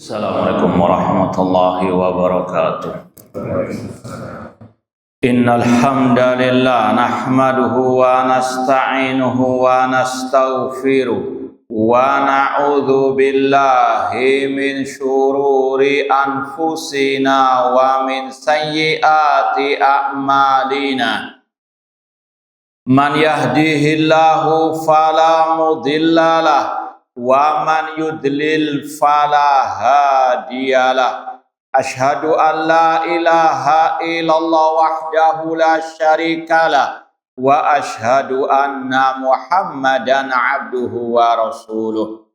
Assalamualaikum warahmatullahi wabarakatuh. Innal hamdalillah nahmaduhu wa nasta'inuhu wa nastaghfiruh wa na'udzu billahi min syururi anfusina wa min sayyiati a'malina. Man yahdihillahu fala mudhillalah wa man yudlil fala hadiyalah. Asyhadu an la ilaha illallah wahdahu la syarikalah wa asyhadu anna Muhammadan abduhu wa rasuluh.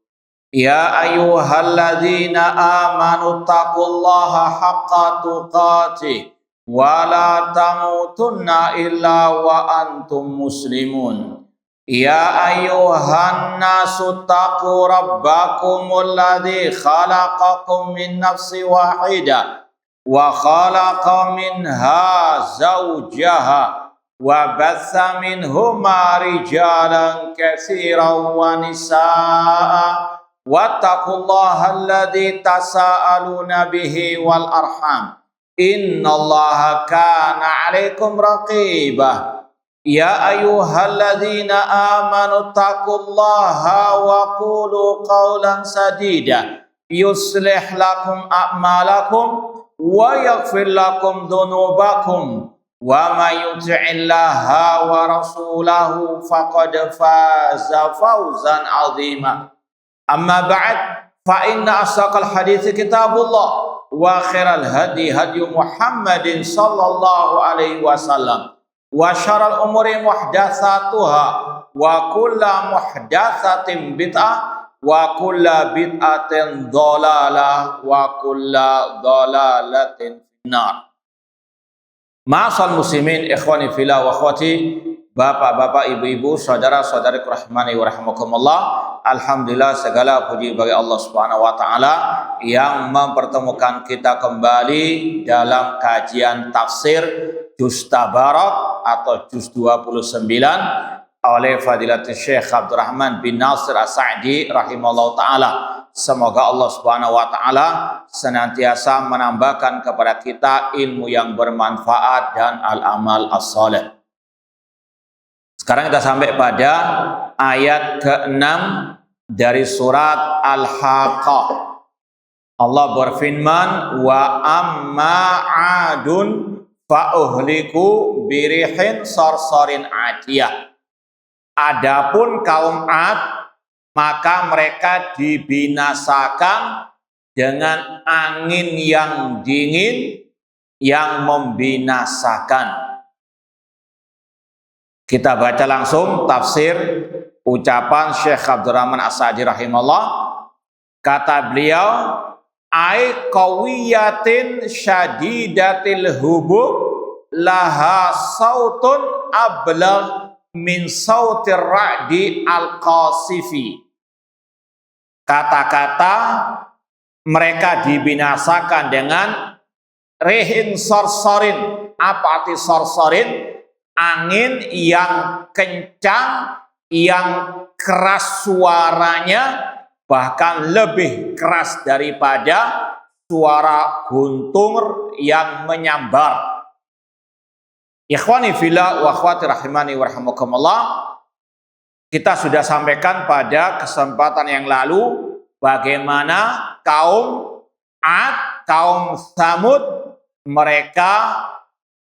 Ya ayyuhalladzina amanu taqullaha haqqa tuqatih wa la tamutunna illa wa antum muslimun. Ya ayyuhan nasu taqu rabbakumul ladzi khalaqakum min nafsin wahidah wa khalaqa minha zawjaha wa batsa minhuma rijalan katsiran wa nisaa'a wattaqullaha alladzi tasaaluna bihi wal arham innallaha kana 'alaikum raqibah. Ya ayyuhalladzina amanu taqullaha wa qulu qawlan sadida yuslih lakum a'malakum wa yaghfir lakum dhunubakum wa may yuti'illaha wa rasulahu faqad faza fawzan 'azima. Amma ba'd, fa inna asdaqal hadithi kitabullah wa khairal hadi hadi Muhammadin sallallahu alaihi wasallam wa syarrul umuri muhdatsatuha wa kullu muhdatsatin bid'ah wa kullu bid'atin dhalalah wa kullu dhalalatin finnar. Ma'asal muslimin ikhwani fillah wa akhwati, bapak-bapak, ibu-ibu, saudara-saudari rahimani wa rahimakumullah. Alhamdulillah, segala puji bagi Allah Subhanahu wa taala yang mempertemukan kita kembali dalam kajian tafsir Juz Tabarak atau Juz 29 oleh Fadilatul Syekh Abdurrahman bin Nasir As-Sa'di rahimahullah ta'ala. Semoga Allah Subhanahu wa ta'ala senantiasa menambahkan kepada kita ilmu yang bermanfaat dan al-amal as-salih. Sekarang kita sampai pada ayat ke-6 dari surat Al-Haqqah. Allah berfirman, wa amma 'adun fa'uhliku birihin sarsarin atiyah. Adapun kaum Ad, maka mereka dibinasakan dengan angin yang dingin yang membinasakan. Kita baca langsung tafsir ucapan Syekh Abdurrahman As-Sa'di rahimahullah. Kata beliau, ai qawiyatin syadidatil hubub laha sautun ablagh min sautir ra'di al-qasifi. Kata-kata mereka dibinasakan dengan rihin sarsarin. Apa arti sarsarin? Angin yang kencang, yang keras suaranya, bahkan lebih keras daripada suara guntur yang menyambar. Ikhwani fillah wa akhwati rahimani wa rahimakumullah, kita sudah sampaikan pada kesempatan yang lalu bagaimana kaum Ad, kaum Tsamud, mereka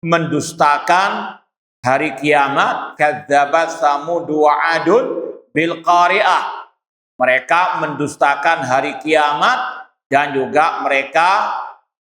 mendustakan hari kiamat. Kadzabat Tsamud wa Adun bil qari'ah. Mereka mendustakan hari kiamat dan juga mereka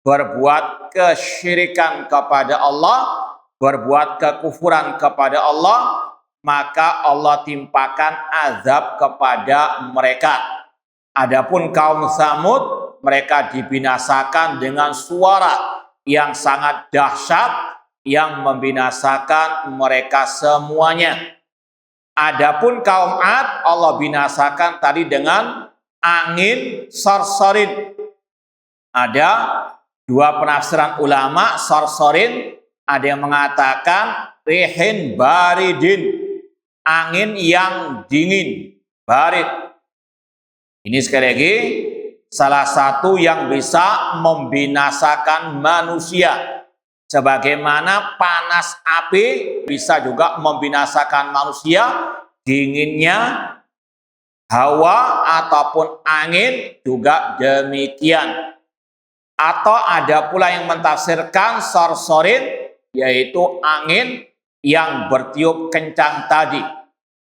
berbuat kesyirikan kepada Allah, berbuat kekufuran kepada Allah, maka Allah timpakan azab kepada mereka. Adapun kaum Tsamud, mereka dibinasakan dengan suara yang sangat dahsyat yang membinasakan mereka semuanya. Adapun kaum Ad, Allah binasakan tadi dengan angin sarsarin. Ada dua penafsiran ulama sarsarin. Ada yang mengatakan rihin baridin, angin yang dingin, barid. Ini sekali lagi salah satu yang bisa membinasakan manusia. Sebagaimana panas api bisa juga membinasakan manusia, dinginnya hawa ataupun angin juga demikian. Atau ada pula yang mentafsirkan sorsorin, yaitu angin yang bertiup kencang tadi.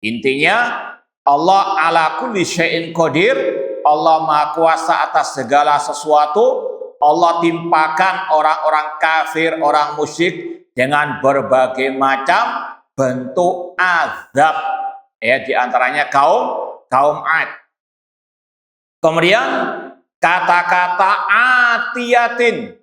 Intinya Allah ala kulli syai'in qadir, Allah maha kuasa atas segala sesuatu. Allah timpakan orang-orang kafir, orang musyrik dengan berbagai macam bentuk azab. Ya, di antaranya kaum Ad. Kemudian kata-kata atiyatin,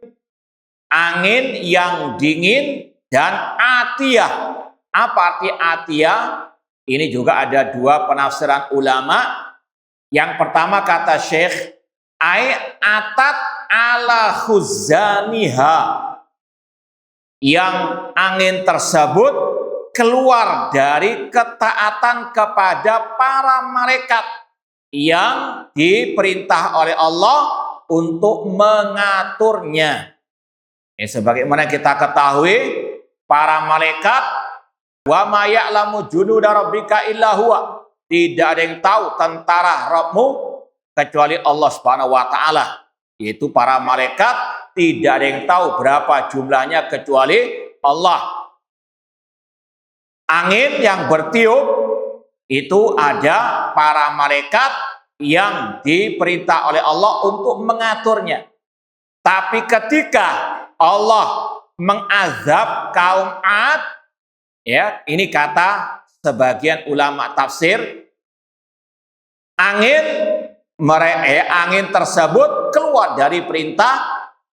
angin yang dingin, dan atiyah. Apa arti atiyah? Ini juga ada dua penafsiran ulama. Yang pertama kata Syekh, atat ala khuzaniha, yang angin tersebut keluar dari ketaatan kepada para malaikat yang diperintah oleh Allah untuk mengaturnya. Sebagaimana kita ketahui, para malaikat, wa ma ya'lamu junuda rabbika illa huwa, tidak ada yang tahu tentara Rabbmu kecuali Allah Subhanahu wa taala. Yaitu para malaikat, tidak ada yang tahu berapa jumlahnya kecuali Allah. Angin yang bertiup itu ada para malaikat yang diperintah oleh Allah untuk mengaturnya. Tapi ketika Allah mengazab kaum Ad, ya, ini kata sebagian ulama tafsir, angin tersebut keluar dari perintah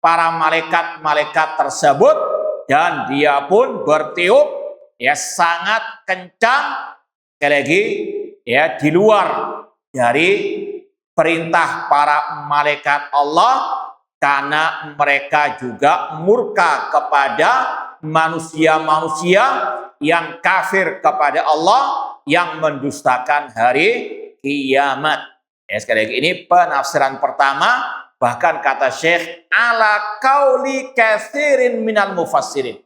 para malaikat-malaikat tersebut, dan dia pun bertiup, ya, sangat kencang, sekali lagi, ya, di luar dari perintah para malaikat Allah, karena mereka juga murka kepada manusia-manusia yang kafir kepada Allah, yang mendustakan hari kiamat. Ya, sekali lagi, ini penafsiran pertama. Bahkan kata Syekh, ala qauli katsirin minal mufassirin.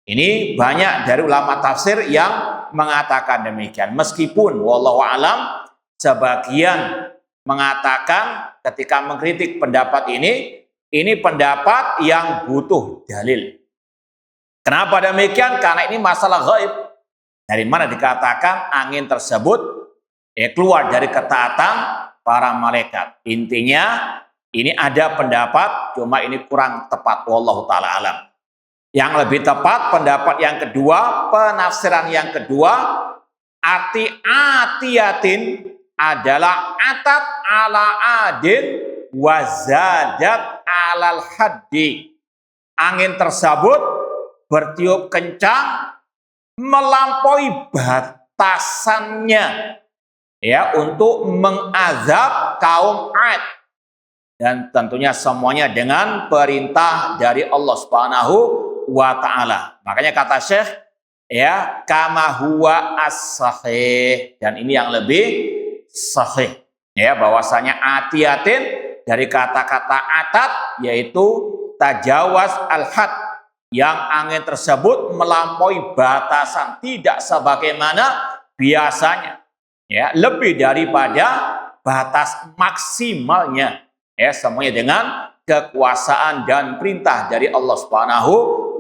Ini banyak dari ulama tafsir yang mengatakan demikian. Meskipun wallahu alam, sebagian mengatakan ketika mengkritik pendapat ini pendapat yang butuh dalil. Kenapa demikian? Karena ini masalah gaib. Dari mana dikatakan angin tersebut keluar dari ketaatan para malaikat? Intinya ini ada pendapat, cuma ini kurang tepat. Wallahu ta'ala alam. Yang lebih tepat pendapat yang kedua, penafsiran yang kedua, arti atiyatin adalah atat ala adin wazadat alal haddi. Angin tersebut bertiup kencang melampaui batasannya, ya, untuk mengazab kaum Ad, dan tentunya semuanya dengan perintah dari Allah Subhanahu wa taala. Makanya kata Syekh, ya, kama huwa as-sahih, dan ini yang lebih sahih, ya, bahwasanya atiyatin dari kata-kata atat, yaitu tajawaz al-had, yang angin tersebut melampaui batasan, tidak sebagaimana biasanya, ya, lebih daripada batas maksimalnya, ya, semuanya dengan kekuasaan dan perintah dari Allah Subhanahu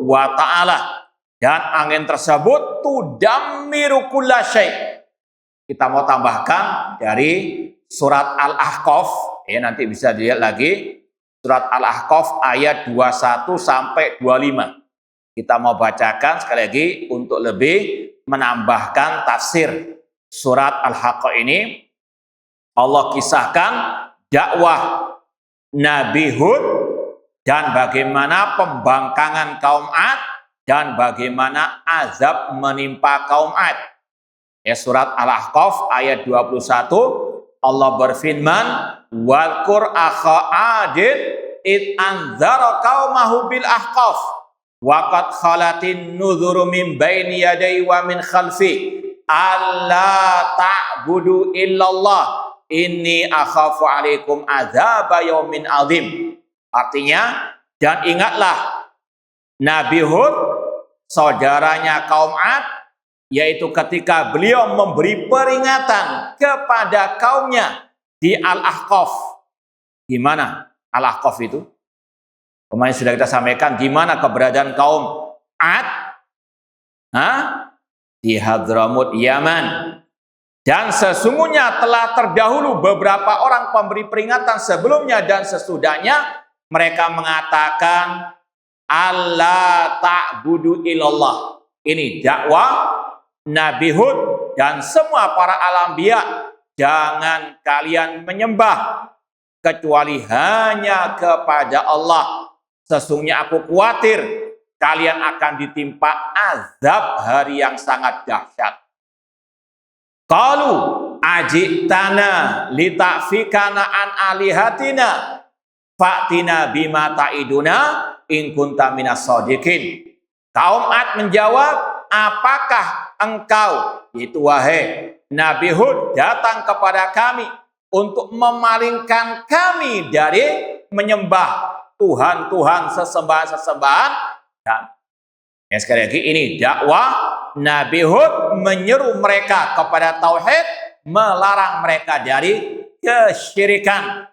wa taala. Dan angin tersebut tudammiru kulla syai'. Kita mau tambahkan dari surat Al-Ahqaf, ya, nanti bisa dilihat lagi surat Al-Ahqaf ayat 21 sampai 25. Kita mau bacakan sekali lagi untuk lebih menambahkan tafsir surat Al-Haqqah ini. Allah kisahkan dakwah Nabi Hud dan bagaimana pembangkangan kaum Ad dan bagaimana azab menimpa kaum Ad. Ya, surat Al-Ahqaf ayat 21, Allah berfirman, "Wal-qur akha adin id anzara qaumahu bil ahqaf wa qad khalatin nuzuru min baini yadayhi wa min khalfi alla ta'budu illallah inni akhafu alaikum adzaba yaumin azim. Artinya, dan ingatlah Nabi Hud, saudaranya kaum Ad, yaitu ketika beliau memberi peringatan kepada kaumnya di Al-Ahqaf. Di mana Al-Ahqaf itu? Kemarin sudah kita sampaikan di mana keberadaan kaum Ad? Di Hadramut, Yaman. Dan sesungguhnya telah terdahulu beberapa orang pemberi peringatan sebelumnya dan sesudahnya, mereka mengatakan Allah ta'budu illallah. Ini dakwah Nabi Hud dan semua para alambiya. Jangan kalian menyembah kecuali hanya kepada Allah. Sesungguhnya aku khawatir kalian akan ditimpa azab hari yang sangat dahsyat. Qalu ajitana lita'fikana an alihatina fa'tina bima ta'iduna in kunta minas shadiqin. Kaum Ad menjawab, apakah engkau, itu wahai Nabi Hud, datang kepada kami untuk memalingkan kami dari menyembah Tuhan-Tuhan, sesembahan-sesembahan? Dan sekali lagi ini dakwah Nabi Hud menyeru mereka kepada tauhid, melarang mereka dari kesyirikan.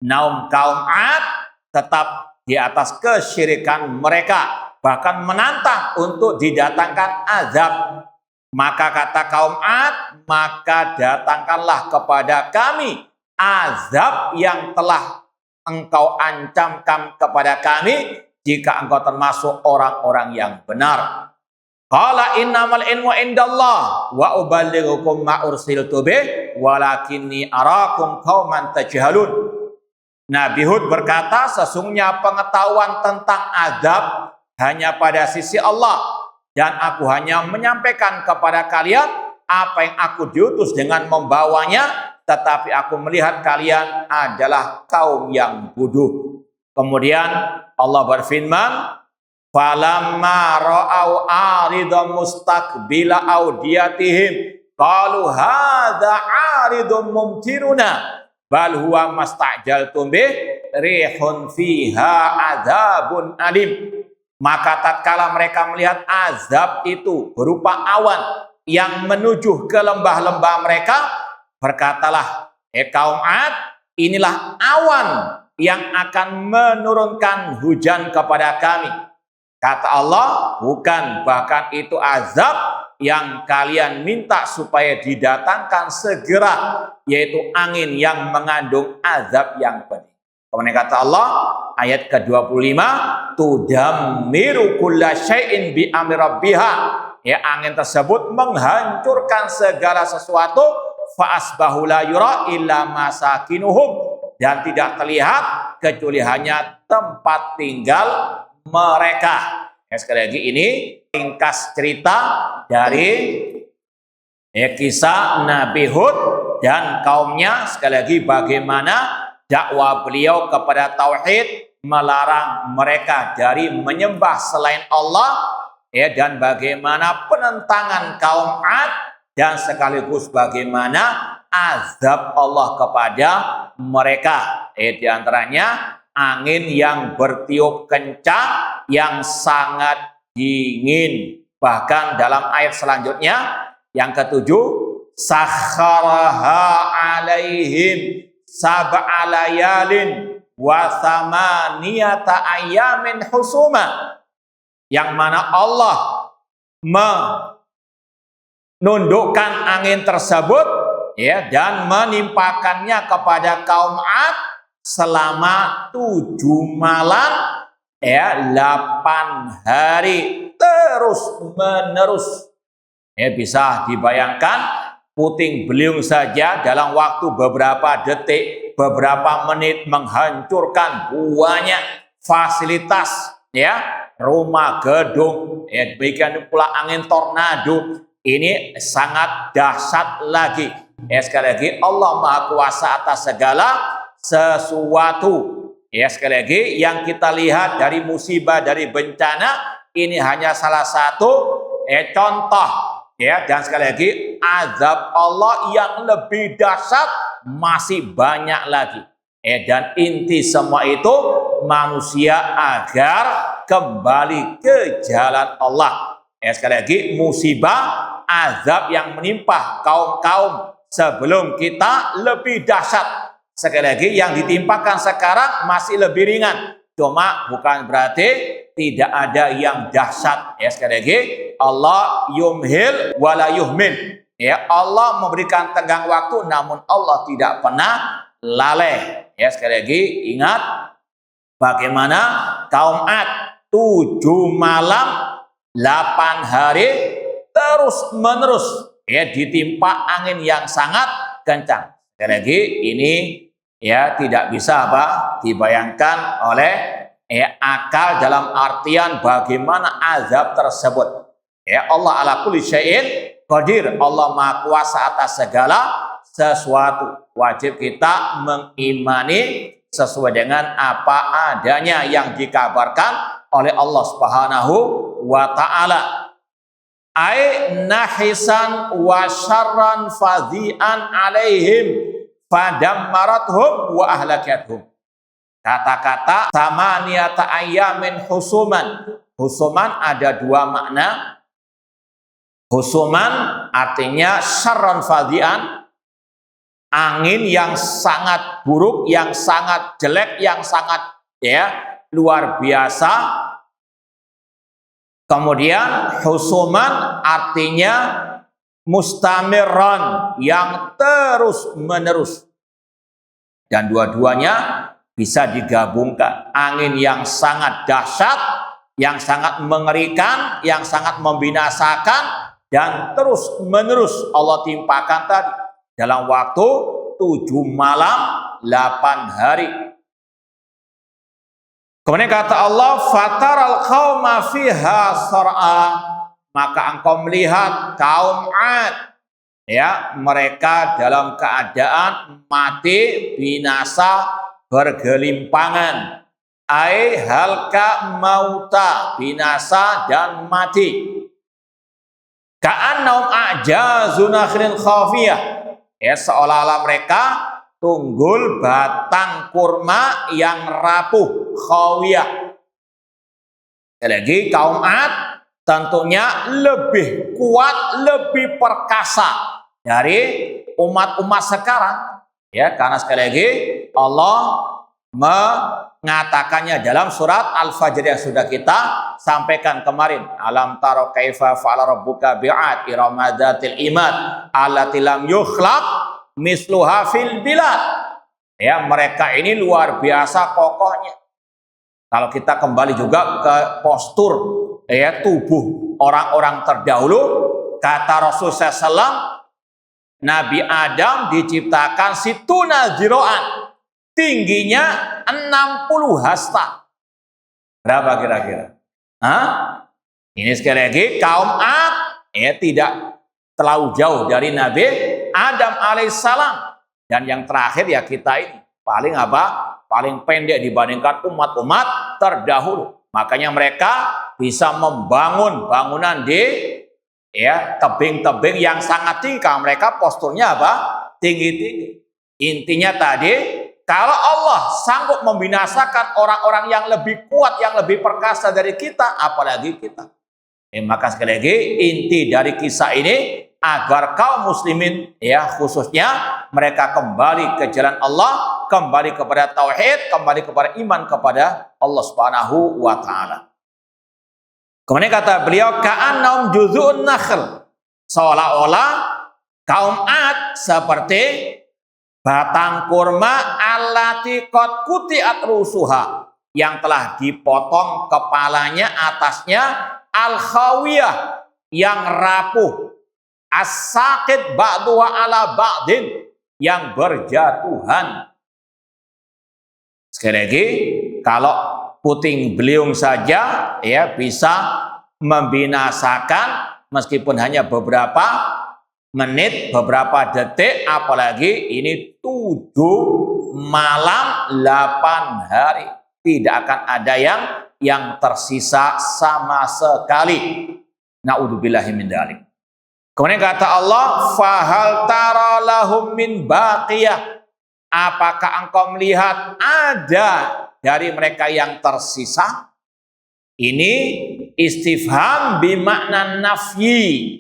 Namun kaum Ad tetap di atas kesyirikan mereka, bahkan menantang untuk didatangkan azab. Maka kata kaum Ad, maka datangkanlah kepada kami azab yang telah engkau ancamkan kepada kami jika engkau termasuk orang-orang yang benar. Qala innamal ilmu indallah wa uballighukum ma ursiltu bih walakinni arakum qauman tajhalun. Nabi Hud berkata, sesungguhnya pengetahuan tentang azab hanya pada sisi Allah, dan aku hanya menyampaikan kepada kalian apa yang aku diutus dengan membawanya, tetapi aku melihat kalian adalah kaum yang bodoh. Kemudian Allah berfirman, falamma ra'au aridun mustaqbila audiyatihim qalu hadza aridun mumtiruna bal huwa mastajaltum bih rihun fiha adzabun alim. Maka tatkala mereka melihat azab itu berupa awan yang menuju ke lembah-lembah mereka, berkatalah, kaum Ad, inilah awan yang akan menurunkan hujan kepada kami. Kata Allah, bukan, bahkan itu azab yang kalian minta supaya didatangkan segera, yaitu angin yang mengandung azab yang pedih. Kemudian kata Allah, ayat ke-25, tudammiru kulla syai'in bi amri rabbiha. Ya, angin tersebut menghancurkan segala sesuatu, fa asbahu la yura illa masakinuhum, dan tidak terlihat kecuali hanya tempat tinggal mereka. Sekali lagi ini ringkas cerita dari kisah Nabi Hud dan kaumnya. Sekali lagi bagaimana dakwah beliau kepada tauhid, melarang mereka dari menyembah selain Allah, dan bagaimana penentangan kaum Ad, dan sekaligus bagaimana azab Allah kepada mereka. Di antaranya angin yang bertiup kencang yang sangat dingin. Bahkan dalam ayat selanjutnya yang ketujuh, sakharaha alaihim sab'a layalin wa thamaniyata ayamin husuma, yang mana Allah menundukkan angin tersebut, dan menimpakannya kepada kaum Ad selama 7 malam, 8 hari terus menerus. Bisa dibayangkan, puting beliung saja dalam waktu beberapa detik, beberapa menit menghancurkan banyak fasilitas, rumah, gedung, demikian pula angin tornado. Ini sangat dahsyat lagi. Sekali lagi Allah Maha Kuasa atas segala sesuatu. Sekali lagi yang kita lihat dari musibah, dari bencana, ini hanya salah satu contoh. Dan sekali lagi azab Allah yang lebih dahsyat masih banyak lagi. Dan inti semua itu manusia agar kembali ke jalan Allah. Sekali lagi, musibah azab yang menimpa kaum-kaum sebelum kita lebih dahsyat. Sekali lagi, yang ditimpakan sekarang masih lebih ringan. Cuma bukan berarti tidak ada yang dahsyat. Sekali lagi, Allah yumhil wala yuhmil. Allah memberikan tenggang waktu, namun Allah tidak pernah lalai. Sekali lagi, ingat bagaimana kaum Ad 7 malam 8 hari terus menerus ditimpa angin yang sangat kencang. Sekali lagi, ini tidak bisa dibayangkan oleh akal dalam artian bagaimana azab tersebut. Allah ala kulli syai'in qadir. Allah Maha Kuasa atas segala sesuatu. Wajib kita mengimani sesuai dengan apa adanya yang dikabarkan oleh Allah Subhanahu wa ta'ala. Ai nahisan wa syarran fadhi'an alaihim fadammarathum wa ahlakathum. Kata-kata samaniyata ayyamin husuman. Husuman ada 2 makna. Husuman artinya syarran fadhi'an, angin yang sangat buruk, yang sangat jelek, yang sangat luar biasa. Kemudian husuman artinya mustamirran, yang terus menerus. Dan dua-duanya bisa digabungkan. Angin yang sangat dahsyat, yang sangat mengerikan, yang sangat membinasakan, dan terus menerus Allah timpakan tadi dalam waktu 7 malam 8 hari. Kemudian kata Allah, fataral qauma fiha sar'a, maka engkau melihat kaum Ad, mereka dalam keadaan mati, binasa, bergelimpangan. Ai halka mauta, binasa dan mati. Ka'annahum a'jazu nakhrin khafiyah, seolah-olah mereka tunggul batang kurma yang rapuh, khawiyah. Lagi kaum Ad tentunya lebih kuat, lebih perkasa dari umat-umat sekarang. Karena sekali lagi Allah mengatakannya dalam surat Al-Fajr yang sudah kita sampaikan kemarin. Alam taro kaifa fa'ala rabbuka bi'ad irama dzatil imad allati lam yukhlaq misluha fil bilad. Mereka ini luar biasa kokohnya. Kalau kita kembali juga ke postur tubuh orang-orang terdahulu, kata Rasulullah SAW, Nabi Adam diciptakan situna ziro'an, tingginya 60 hasta. Berapa kira-kira? Ini sekali lagi kaum Ad tidak terlalu jauh dari Nabi Adam alaihissalam. Dan yang terakhir kita ini paling paling pendek dibandingkan umat-umat terdahulu. Makanya mereka bisa membangun bangunan di tebing-tebing yang sangat tinggi. Mereka posturnya tinggi-tinggi. Intinya tadi, kalau Allah sanggup membinasakan orang-orang yang lebih kuat, yang lebih perkasa dari kita, apalagi kita. Maka sekali lagi, inti dari kisah ini agar kaum muslimin khususnya mereka kembali ke jalan Allah, kembali kepada tauhid, kembali kepada iman kepada Allah Subhanahu wa taala. Kemudian kata beliau, ka'annahum juz'un nakhl, seolah-olah kaum Ad seperti batang kurma allati qad quti'at rusuha, yang telah dipotong kepalanya, atasnya al-khawiyah, yang rapuh, as-saqit ba'duha ala ba'din, yang berjatuhan. Sekali lagi, kalau puting beliung saja bisa membinasakan meskipun hanya beberapa menit, beberapa detik, apalagi ini 7 malam 8 hari. Tidak akan ada yang tersisa sama sekali. Na'udzubillahi min dzalik. Kemudian kata Allah, fahal tara lahum min baqiyah. Apakah engkau melihat ada dari mereka yang tersisa? Ini istifham bimakna nafyi.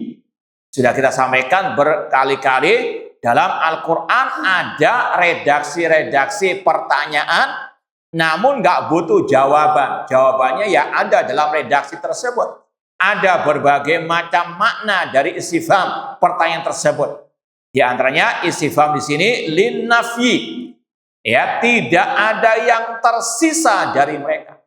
Sudah kita sampaikan berkali-kali dalam Al-Quran ada redaksi-redaksi pertanyaan, namun nggak butuh jawaban. Jawabannya ya ada dalam redaksi tersebut. Ada berbagai macam makna dari istifham pertanyaan tersebut. Di antaranya istifham di sini lin nafyi. Ya, tidak ada yang tersisa dari mereka.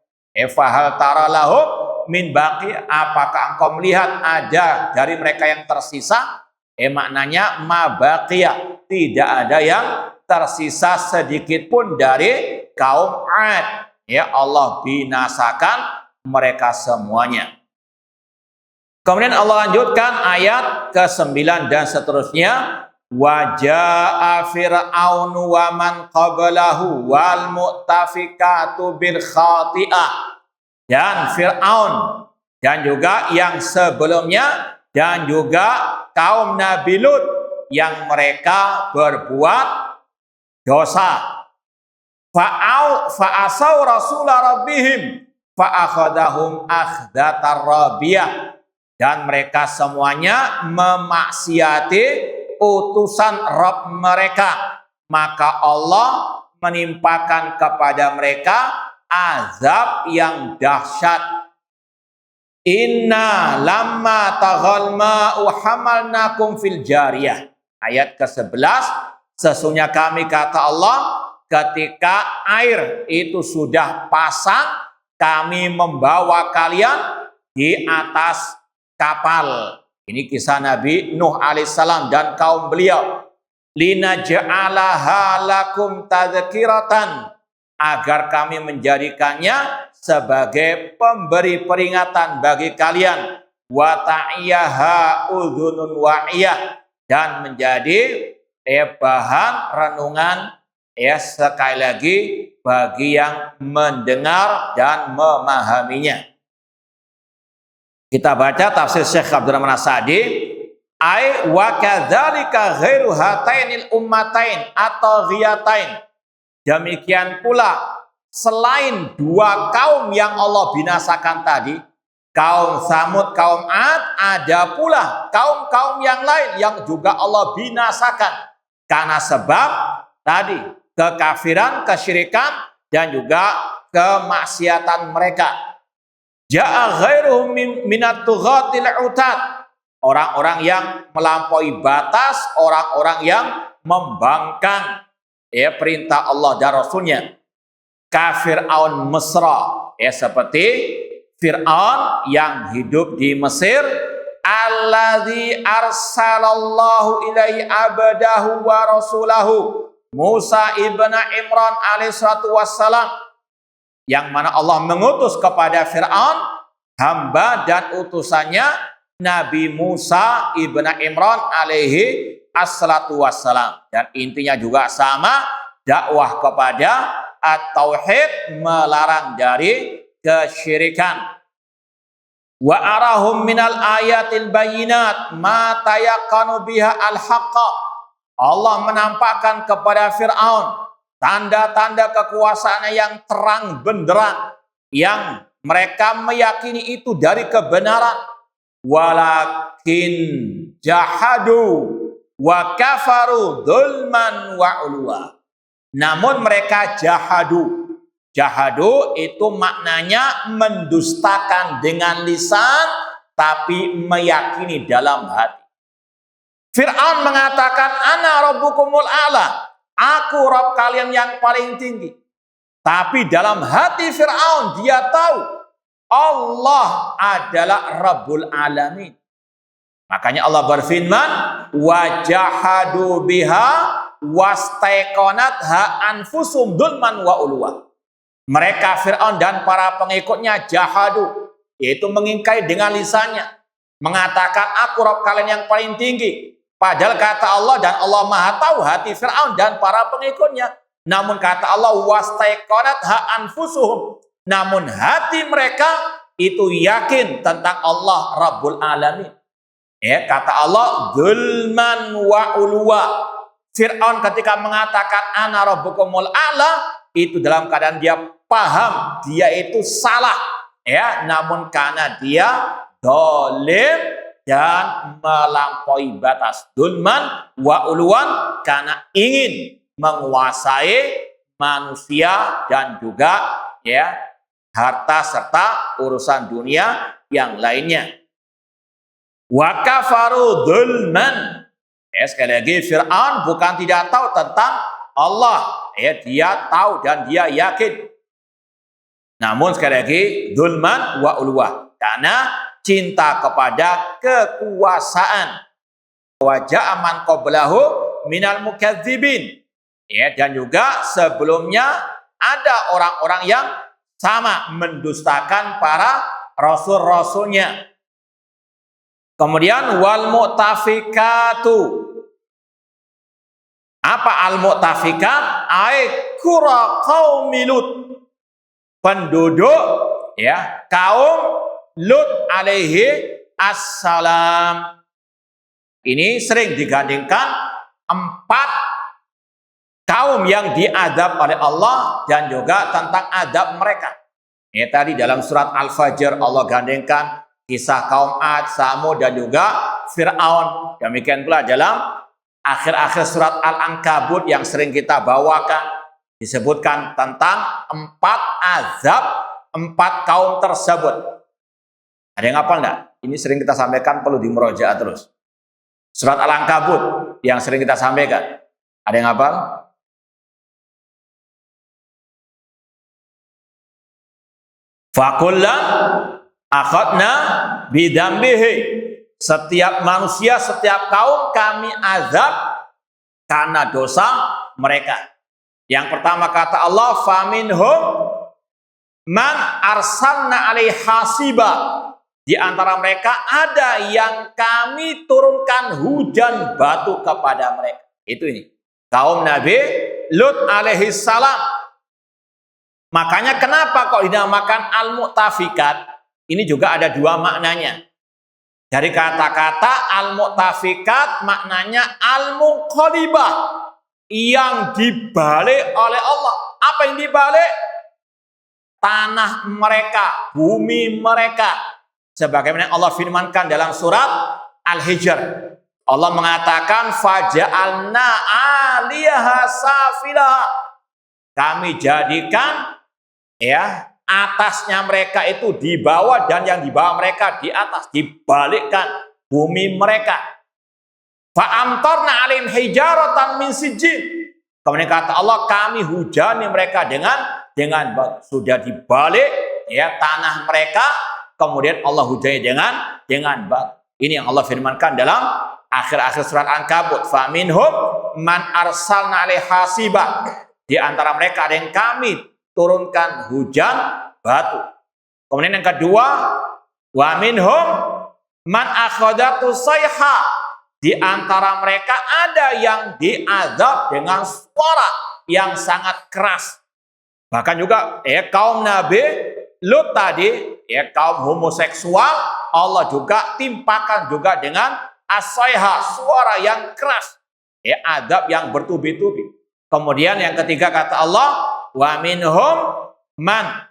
Fahal tara lahum min baqi, apakah engkau melihat ada dari mereka yang tersisa? Maknanya ma baqiya, tidak ada yang tersisa sedikit pun dari kaum Ad. Ya, Allah binasakan mereka semuanya. Kemudian Allah lanjutkan ayat ke-9 dan seterusnya. Wa jaa fir'aunu wa man qablahu wal mu'tafikatu bil khati'ah. Dan Fir'aun dan juga yang sebelumnya dan juga kaum Nabi Lut yang mereka berbuat dosa. Fa'asau rasulah rabbihim fa'akhadahum akhdatar rabiyah. Dan mereka semuanya memaksiati utusan Rabb mereka, maka Allah menimpakan kepada mereka azab yang dahsyat. Inna lamma taghal ma'u hamalnakum fil jariyah. Ayat ke-11, sesungguhnya kami, kata Allah, ketika air itu sudah pasang, kami membawa kalian di atas kapal. Ini kisah Nabi Nuh alaihissalam dan kaum beliau. Linaj'alaha lakum tadhkiratan, agar kami menjadikannya sebagai pemberi peringatan bagi kalian. Wa ta'iyaha udhunun wa'iyah, dan menjadi bahan renungan sekali lagi bagi yang mendengar dan memahaminya. Kita baca tafsir Syekh Abdurrahman As-Sa'di, ai wa kadzalika ghairu hatainil ummatain atau ghiyatain. Demikian pula selain dua kaum yang Allah binasakan tadi, kaum Samud, kaum Ad, ada pula kaum-kaum yang lain yang juga Allah binasakan karena sebab tadi kekafiran, kesyirikan dan juga kemaksiatan mereka. Ja'a ghairuhum minat tughatil utad, orang-orang yang melampaui batas, orang-orang yang membangkang perintah Allah dan Rasulnya. Ka Fir'aun Mesra, seperti Fir'aun yang hidup di Mesir, alladzi arsalallahu ilaihi abdahu wa rasulahu Musa ibn Imran alaihi salatu wassalam, yang mana Allah mengutus kepada Fir'aun hamba dan utusannya Nabi Musa ibn Imran alaihi assalatu wassalam. Dan intinya juga sama, dakwah kepada at-tauhid, melarang dari kesyirikan. Wa arahum minal ayatil bayinat ma tayaqqanu biha al-haqqa. Allah menampakkan kepada Fir'aun tanda-tanda kekuasaannya yang terang benderang, yang mereka meyakini itu dari kebenaran. Walakin jahadu wa kafaru dzulman wa ulwa. Namun mereka jahadu. Jahadu itu maknanya mendustakan dengan lisan, tapi meyakini dalam hati. Fir'aun mengatakan, ana rabbukumul a'la, aku Rabb kalian yang paling tinggi. Tapi dalam hati Fir'aun dia tahu Allah adalah Rabbul Alamin. Makanya Allah berfirman, wajahadu biha wastaiqanatha anfusum dzulman wa ulwa. Mereka Fir'aun dan para pengikutnya jahadu, yaitu mengingkari dengan lisannya, mengatakan aku Rabb kalian yang paling tinggi. Padahal kata Allah, dan Allah Maha tahu hati Fir'aun dan para pengikutnya. Namun kata Allah, wastaiqanatha anfusuhum, namun hati mereka itu yakin tentang Allah Rabbul Alamin. Ya, kata Allah, zulman wa ulwa. Fir'aun ketika mengatakan ana rabbukumul a'la, itu dalam keadaan dia paham dia itu salah, ya, namun karena dia zalim dan melampaui batas. Zulman wa ulwan, karena ingin menguasai manusia dan juga ya harta serta urusan dunia yang lainnya. Wa kafaru dzulman. Ya, sekali lagi Fir'aun bukan tidak tahu tentang Allah, ya, dia tahu dan dia yakin. Namun sekali lagi dzulman wa ulwa, karena cinta kepada kekuasaan. Wa ja'a man qablahu minal mukadzibin. Ya, dan juga sebelumnya ada orang-orang yang sama mendustakan para rasul-rasulnya. Kemudian wal mu'tafikatu. Apa al mu'tafikat? Ai qura qaumi Lut. Penduduk ya kaum Lut alaihi assalam. Ini sering digandingkan 4 kaum yang diadab oleh Allah dan juga tentang adab mereka. Ya, tadi dalam surat Al-Fajr Allah gandengkan kisah kaum Ad, Samud dan juga Fir'aun. Demikian pula dalam akhir-akhir surat Al-Ankabut yang sering kita bawakan, disebutkan tentang 4 azab 4 kaum tersebut. Ada yang hafal enggak? Ini sering kita sampaikan, perlu dimurojaah terus. Surat Al-Ankabut yang sering kita sampaikan. Ada yang hafal? Fakullan akhadna bidambihi. Setiap manusia, setiap kaum kami azab karena dosa mereka. Yang pertama kata Allah, faminhum man arsalna alaihi hasiba. Di antara mereka ada yang kami turunkan hujan batu kepada mereka. Itu ini. Kaum Nabi Lut alaihi salam. Makanya kenapa kok dinamakan al-mu'tafikat? Ini juga ada 2 maknanya. Dari kata-kata al-mu'tafikat maknanya al-munqalibah, yang dibalik oleh Allah. Apa yang dibalik? Tanah mereka, bumi mereka. Sebagaimana Allah firmankan dalam surat Al-Hijr. Allah mengatakan faja'alna 'aliyaha safilaha. Kami jadikan ya atasnya mereka itu di bawah dan yang di bawah mereka di atas, dibalikkan bumi mereka. Fa'amtarna 'alaihim hijaratan min sijjin. Kemudian kata Allah, kami hujani mereka dengan batu. Sudah dibalik ya tanah mereka, kemudian Allah hujani dengan batu. Ini yang Allah firmankan dalam akhir-akhir surat Ankabut. Faminhum man arsalna 'alaihi hasiba. Di antara mereka ada yang kami turunkan hujan batu. Kemudian yang kedua, wa minhum man akhadatu sayha. Di antara mereka ada yang diazab dengan suara yang sangat keras. Bahkan juga kaum Nabi Lut tadi, kaum homoseksual, Allah juga timpakan juga dengan as-sayha, suara yang keras. Azab yang bertubi-tubi. Kemudian yang ketiga kata Allah, wa minhum man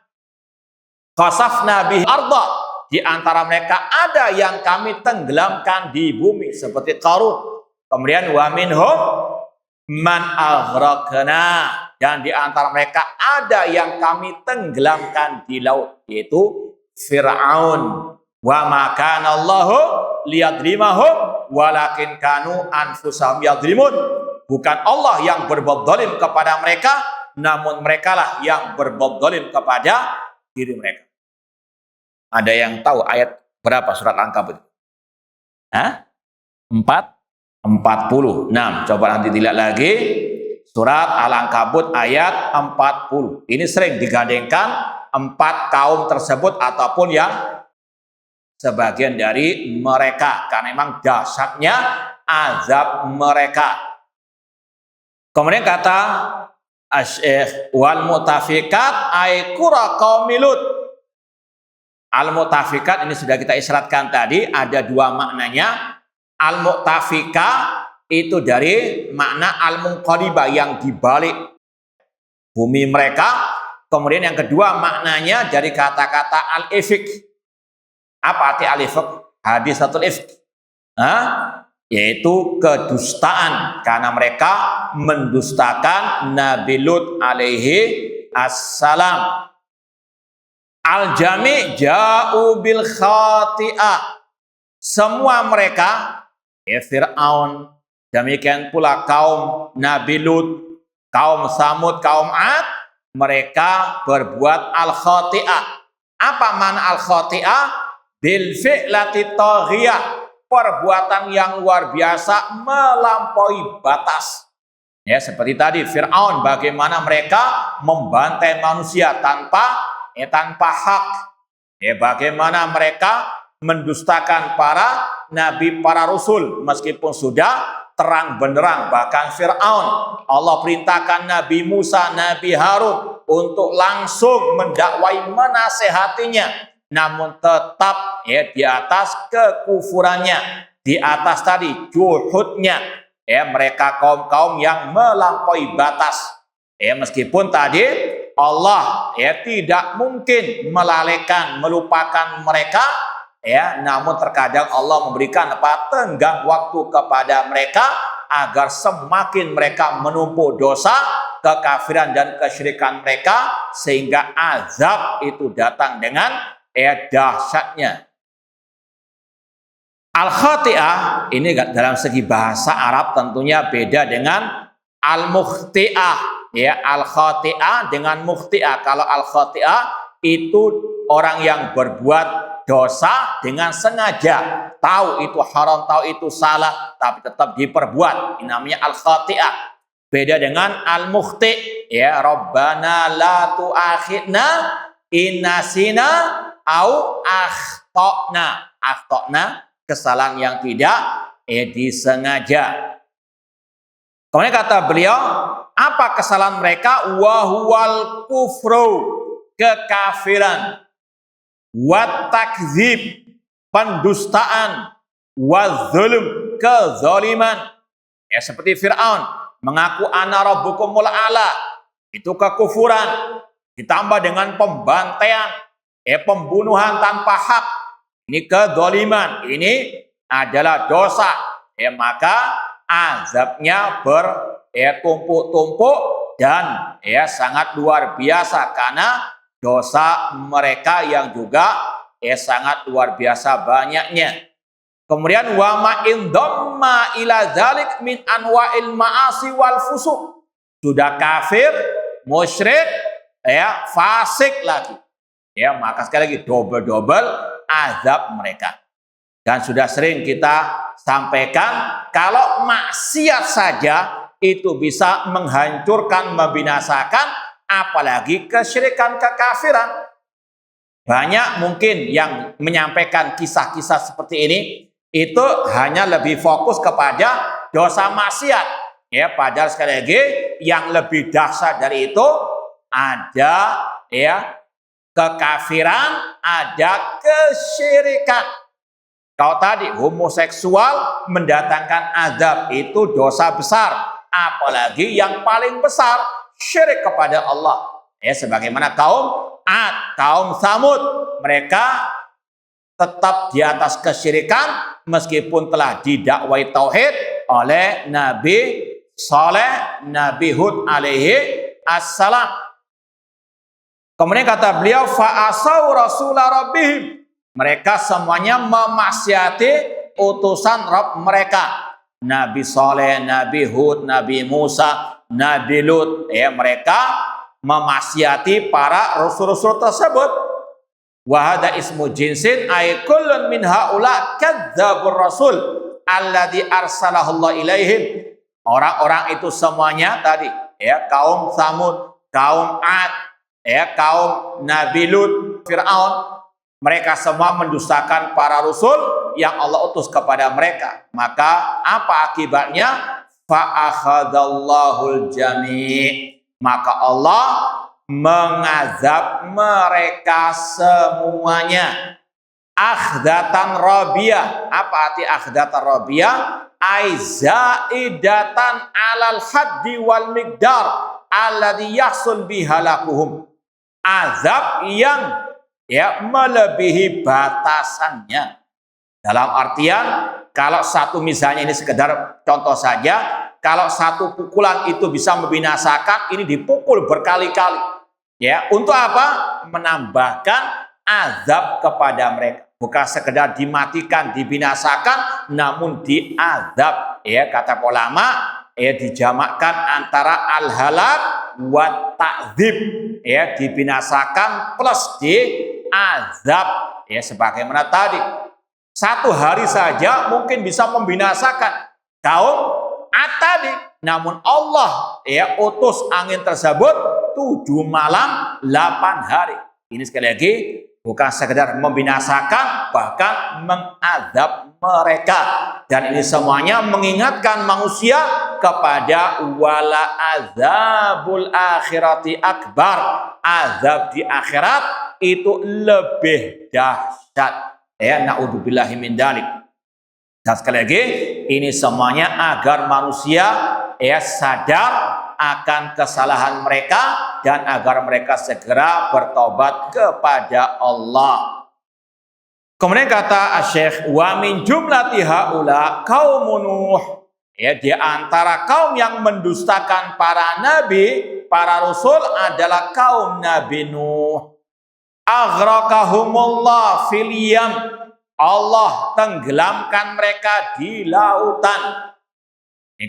khasafna bihi arda. Di antara mereka ada yang kami tenggelamkan di bumi seperti Qarun. Kemudian wa minhum man aghraqna, dan di antara mereka ada yang kami tenggelamkan di laut, yaitu Fir'aun. Wa ma kana Allahu liyadrimahum walakin kanu anfusahum yadrimun. Bukan Allah yang berbuat zalim kepada mereka, namun merekalah yang berbuat zalim kepada diri mereka. Ada yang tahu ayat berapa surat Al-Ankabut? 40. Nah, coba nanti dilihat lagi. Surat Al-Ankabut ayat 40. Ini sering digandengkan 4 kaum tersebut ataupun yang sebagian dari mereka, karena memang dahsyatnya azab mereka. Kemudian kata Asy-Syaikh wal mutafikat ay qura qaumi Lut. Al-mu'tafikat ini sudah kita isyaratkan tadi, ada dua maknanya. Al-mu'tafika itu dari makna al-munqalibah, yang dibalik bumi mereka. Kemudian yang kedua maknanya dari kata-kata al-ifk. Apa arti al-ifk? Hadisatul ifk. Yaitu kedustaan, karena mereka mendustakan Nabi Lut alaihi assalam. Al-jami' ja'u bil khati'ah. Semua mereka, Fir'aun, demikian pula kaum Nabi Lut, kaum Samud, kaum Ad, mereka berbuat al-khati'ah. Apa makna al-khati'ah? Bil fi'lati taghiyah, perbuatan yang luar biasa, melampaui batas. Ya, seperti tadi Fir'aun, bagaimana mereka membantai manusia tanpa hak. Bagaimana mereka mendustakan para nabi, para rasul, meskipun sudah terang benderang. Bahkan Fir'aun, Allah perintahkan Nabi Musa, Nabi Harun untuk langsung mendakwai, menasehatinya, namun tetap di atas kekufurannya, di atas tadi juhudnya. Mereka kaum-kaum yang melampaui batas. Meskipun tadi Allah tidak mungkin melalaikan, melupakan mereka, namun terkadang Allah memberikan tenggang waktu kepada mereka agar semakin mereka menumpuk dosa, kekafiran dan kesyirikan mereka, sehingga azab itu datang dengan dahsyatnya. Al-khati'ah ini dalam segi bahasa Arab tentunya beda dengan al-mukhti'ah. Al-khati'ah dengan mukhti'ah. Kalau al-khati'ah itu orang yang berbuat dosa dengan sengaja, tahu itu haram, tahu itu salah, tapi tetap diperbuat. Ini namanya al-khati'ah. Beda dengan al-mukhti'. Rabbana la tu'akhidna in nasina au akhtana. Akhtana, kesalahan yang tidak disengaja. Kemudian kata beliau, apa kesalahan mereka? Wahuwal kufru, kekafiran, wat takzib, pendustaan, wadzulm, kezaliman. Seperti Fir'aun mengaku ana rabbukumul a'la, itu kekufuran, ditambah dengan pembantaian, pembunuhan tanpa hak, ini kezaliman, ini adalah dosa. Maka azabnya bertumpuk-tumpuk dan sangat luar biasa, karena dosa mereka yang juga sangat luar biasa banyaknya. Kemudian wa ma in dhamma ila dzalik min anwa'il ma'asi wal fusuq. Sudah kafir, musyrik, fasik lagi. Maka sekali lagi double azab mereka. Dan sudah sering kita sampaikan, kalau maksiat saja itu bisa menghancurkan, membinasakan, apalagi kesyirikan, kekafiran. Banyak mungkin yang menyampaikan kisah-kisah seperti ini, itu hanya lebih fokus kepada dosa maksiat. Padahal sekali lagi yang lebih dahsyat dari itu ada kekafiran, ada kesyirikan. Kalau tadi homoseksual mendatangkan azab, itu dosa besar. Apalagi yang paling besar, syirik kepada Allah. Sebagaimana kaum Ad, kaum Samud, mereka tetap di atas kesyirikan meskipun telah didakwai tauhid oleh Nabi Saleh, Nabi Hud alaihi assalam. Kemudian kata beliau, fa'asau rasulah rabbihim. Mereka semuanya memaksiati utusan Rabb mereka. Nabi Saleh, Nabi Hud, Nabi Musa, Nabi Lut. Mereka memaksiati para rasul-rasul tersebut. Wahada ismu jinsin ay kullun min haula kadzdzabur rasul alladzi arsalahu Allah ilaihim. Orang-orang itu semuanya tadi, kaum Samud, kaum Ad, kaum Nabi Lut, Fir'aun, mereka semua mendustakan para rasul yang Allah utus kepada mereka. Maka apa akibatnya? Fa'akhadallahul jami'. Maka Allah mengazab mereka semuanya. Akhdatan rabiyah. Apa arti akhdatan rabiyah? Aizaidatan alal haddi wal miqdar alladhi yahsul bihalakuhum. Azab yang melebihi batasannya. Dalam artian, kalau satu misalnya ini sekedar contoh saja, kalau satu pukulan itu bisa membinasakan, ini dipukul berkali-kali. Ya, untuk apa? Menambahkan azab kepada mereka. Bukan sekedar dimatikan, dibinasakan, namun diazab. Ya, kata ulama, dijamakkan antara al-halak wa ta'dzib. Ya, dibinasakan plus diazab. Ya, sebagaimana tadi. Satu hari saja mungkin bisa membinasakan kaum Ad tadi. Namun Allah utus angin tersebut 7 malam 8 hari. Ini sekali lagi bukan sekedar membinasakan, bahkan mengazab mereka. Dan ini semuanya mengingatkan manusia kepada wala azabul akhirati akbar. Azab di akhirat itu lebih dahsyat. Na'udzubillahi min dzalik. Dan sekali lagi, ini semuanya agar manusia sadar akan kesalahan mereka dan agar mereka segera bertobat kepada Allah. Kemudian kata Syekh, wa min jumlati haula qaumun Nuh. Di antara kaum yang mendustakan para nabi, para rasul adalah kaum Nabi Nuh. Aghraqahumullah fil yam. Allah tenggelamkan mereka di lautan.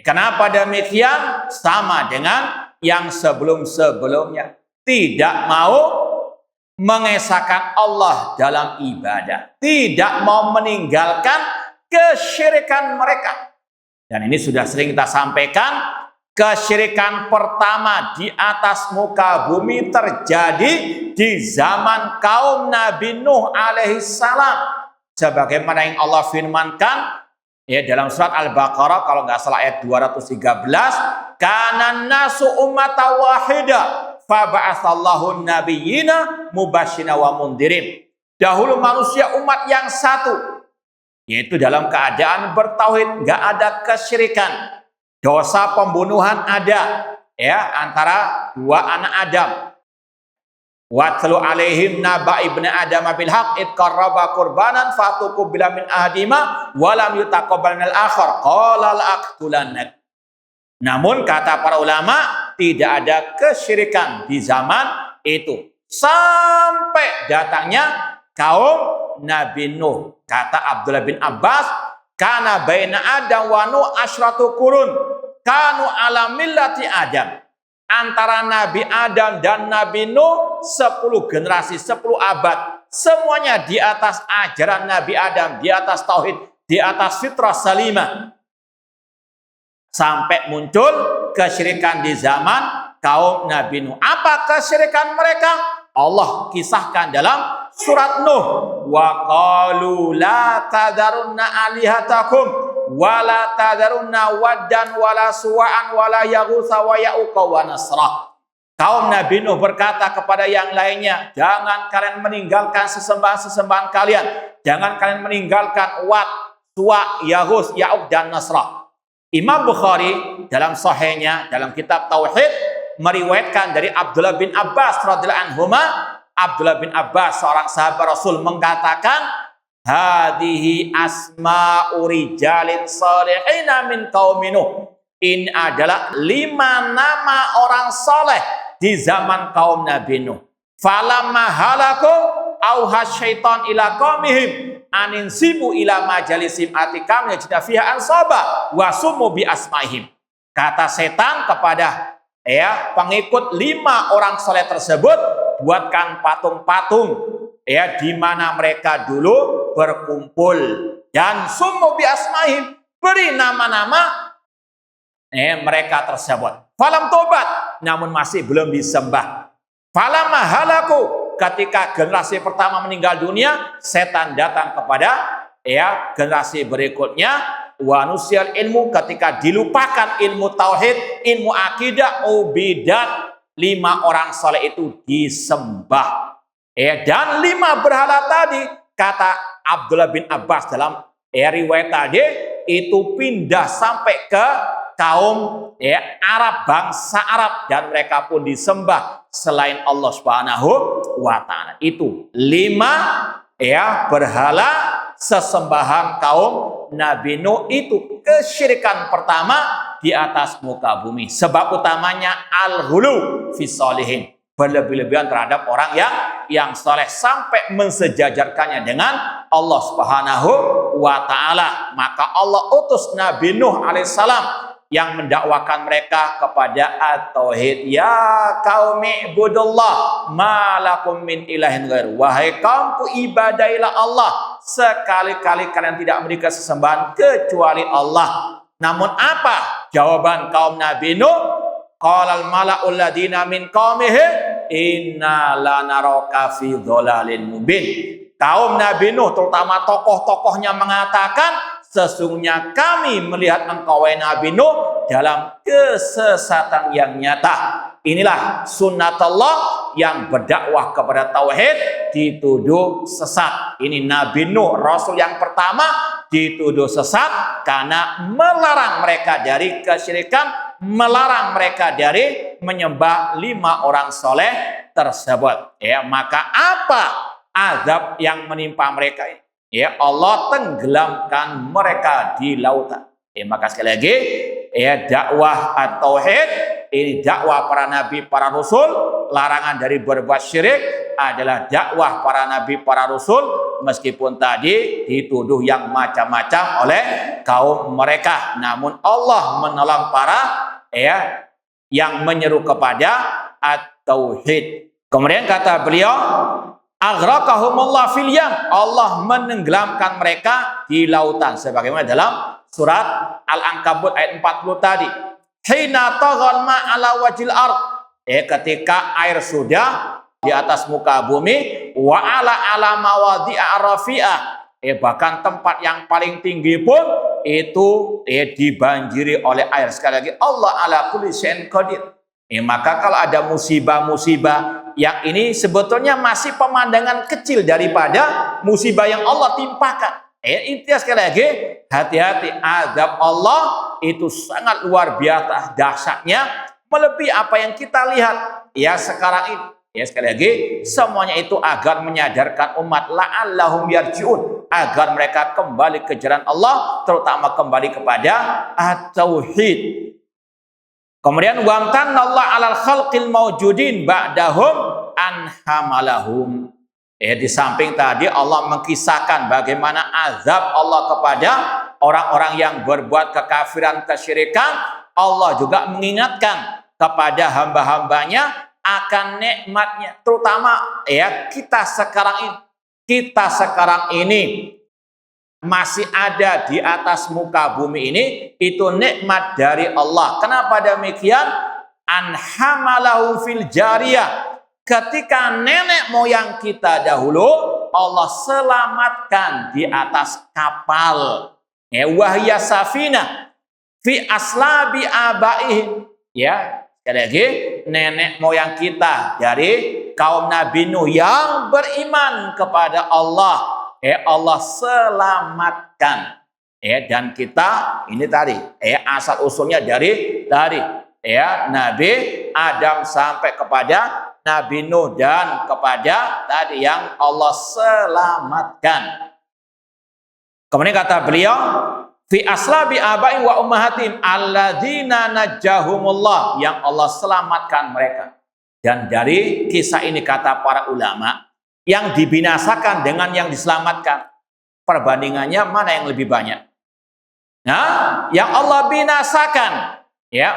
Kenapa demikian? Sama dengan yang sebelum-sebelumnya. Tidak mau mengesahkan Allah dalam ibadah. Tidak mau meninggalkan kesyirikan mereka. Dan ini sudah sering kita sampaikan. Kesyirikan pertama di atas muka bumi terjadi di zaman kaum Nabi Nuh alaihissalam. Sebagaimana yang Allah firmankan dalam surat Al-Baqarah, kalau nggak salah ayat 213, kanan nasu ummatan wahida faba'atsallahu nabiyyina mubasysyina wa mundirin. Dahulu manusia umat yang satu, yaitu dalam keadaan bertauhid, nggak ada kesyirikan. Dosa pembunuhan ada antara dua anak Adam. Watlu alaihim naba ibni Adam bil haqq id qarraba qurbanan fatuqbila min ahadima wa lam yutaqabbal minal akhar qala la aqtulannak. Namun kata para ulama, tidak ada kesyirikan di zaman itu sampai datangnya kaum Nabi Nuh. Kata Abdullah bin Abbas, kana baina Adam wa Nuh asyratu qurun kanu ala millati Adam. Antara Nabi Adam dan Nabi Nuh 10 generasi, 10 abad. Semuanya di atas ajaran Nabi Adam, di atas tauhid, di atas fitrah salimah. Sampai muncul kesyirikan di zaman kaum Nabi Nuh. Apa kesyirikan mereka? Allah kisahkan dalam surat Nuh. Wa qalu la tadarunna alihatakum wala tadarunna waddan wala suwa'an wala yaghutsa wa ya'uqa wa nasra. Kaum Nabi Nuh berkata kepada yang lainnya, jangan kalian meninggalkan sesembahan-sesembahan kalian. Jangan kalian meninggalkan Wad, Suwa, Yaghus, Ya'uq dan Nasra. Imam Bukhari dalam sahihnya, dalam kitab Tauhid, meriwayatkan dari Abdullah bin Abbas radhiyallahu anhuma. Abdullah bin Abbas, seorang sahabat Rasul, mengatakan, hadihi asma'u rijalin salihina min qaumi Nuh. Ini adalah 5 nama orang saleh di zaman kaum Nabi Nuh. Falamma halaku auha syaitan ila qaumihim aninsibu ila majalisim atikam yajna fiha ansaba wa sumu bi asma'ihim. Kata setan kepada pengikut 5 orang saleh tersebut, buatkan patung-patung di mana mereka dulu berkumpul, dan sumu bi asma'ihim, beri nama-nama mereka tersebut. Falam tobat, namun masih belum disembah. Falam mahalaku, ketika generasi pertama meninggal dunia, setan datang kepada generasi berikutnya. Wa nusyal ilmu, ketika dilupakan ilmu tauhid, ilmu akidah, ubidat, 5 orang soleh itu disembah. Dan 5 berhala tadi, kata Abdullah bin Abbas dalam riwayat tadi, itu pindah sampai ke kaum Arab, bangsa Arab, dan mereka pun disembah selain Allah Subhanahu wa Ta'ala. Itu 5 berhala sesembahan kaum Nabi Nuh. Itu kesyirikan pertama di atas muka bumi. Sebab utamanya al-ghulu fi sholihin, berlebih-lebihan terhadap orang yang soleh sampai mensejajarkannya dengan Allah Subhanahu wa Ta'ala. Maka Allah utus Nabi Nuh alaihissalam yang mendakwakan mereka kepada at-tauhid. Ya qaumi ibudullah ma lakum min ilahin ghair. Wahai kaumku, ibadailah Allah, sekali-kali kalian tidak memberikan sesembahan kecuali Allah. Namun apa jawaban kaum Nabi Nuh? Qalal mala'ul ladina min qaumihi inna lanaraka fi dhalalin mubin. Kaum Nabi Nuh, terutama tokoh-tokohnya, mengatakan, sesungguhnya kami melihat engkau wahai Nabi Nuh dalam kesesatan yang nyata. Inilah sunnatullah yang berdakwah kepada tauhid dituduh sesat. Ini Nabi Nuh, Rasul yang pertama, dituduh sesat karena melarang mereka dari kesyirikan, melarang mereka dari menyembah 5 orang soleh tersebut. Maka apa azab yang menimpa mereka ini? Allah tenggelamkan mereka di lautan. Maka sekali lagi, dakwah at-tauhid ini dakwah para nabi, para rasul. Larangan dari berbuat syirik adalah dakwah para nabi, para rasul, meskipun tadi dituduh yang macam-macam oleh kaum mereka. Namun Allah menolong para yang menyeru kepada at-tauhid. Kemudian kata beliau, aghraqahumullah fil yam, Allah menenggelamkan mereka di lautan, sebagaimana dalam surat Al-Ankabut ayat 40 tadi. Hina taghal ma ala wajil ard, ketika air sudah di atas muka bumi, wa ala mawadhi'a rafi'ah, bahkan tempat yang paling tinggi pun itu dibanjiri oleh air. Sekali lagi, Allah ala kulli syai'in qadir. Maka kalau ada musibah-musibah yang ini sebetulnya masih pemandangan kecil daripada musibah yang Allah timpakan. Intinya sekali lagi, hati-hati, azab Allah itu sangat luar biasa dahsyatnya, melebihi apa yang kita lihat sekarang ini. Sekali lagi, semuanya itu agar menyadarkan umat, la'allahum yarji'un, agar mereka kembali ke jalan Allah, terutama kembali kepada at-tauhid. Kemudian wamtanallahu 'alal khalqil mawjudin ba'dahum an hamalahum. Di samping tadi Allah mengkisahkan bagaimana azab Allah kepada orang-orang yang berbuat kekafiran, kesyirikan. Allah juga mengingatkan kepada hamba-hambanya akan nikmatnya, terutama kita sekarang ini masih ada di atas muka bumi ini, itu nikmat dari Allah. Kenapa demikian? Anhamalahu fil jariyah, ketika nenek moyang kita dahulu Allah selamatkan di atas kapal, wahya safina fi aslabi abaihim. Sekali lagi, nenek moyang kita dari kaum Nabi Nuh yang beriman kepada Allah, Allah selamatkan. Dan kita ini tadi asal usulnya dari Nabi Adam sampai kepada Nabi Nuh dan kepada tadi yang Allah selamatkan. Kemudian kata beliau, fi aslabi abai wa ummahatim alladzina najahumullah, yang Allah selamatkan mereka. Dan dari kisah ini kata para ulama, yang dibinasakan dengan yang diselamatkan, perbandingannya mana yang lebih banyak? Nah, yang Allah binasakan,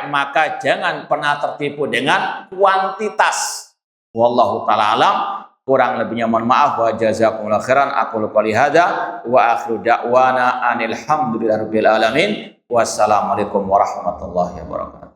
maka jangan pernah tertipu dengan kuantitas. Wallahu ta'ala alam, kurang lebihnya mohon maaf, wa jazakumullahu khairan. Aqulu qouli hadza wa akhiru da'wana anil hamdulillahirabbil alamin. Wassalamualaikum warahmatullahi wabarakatuh.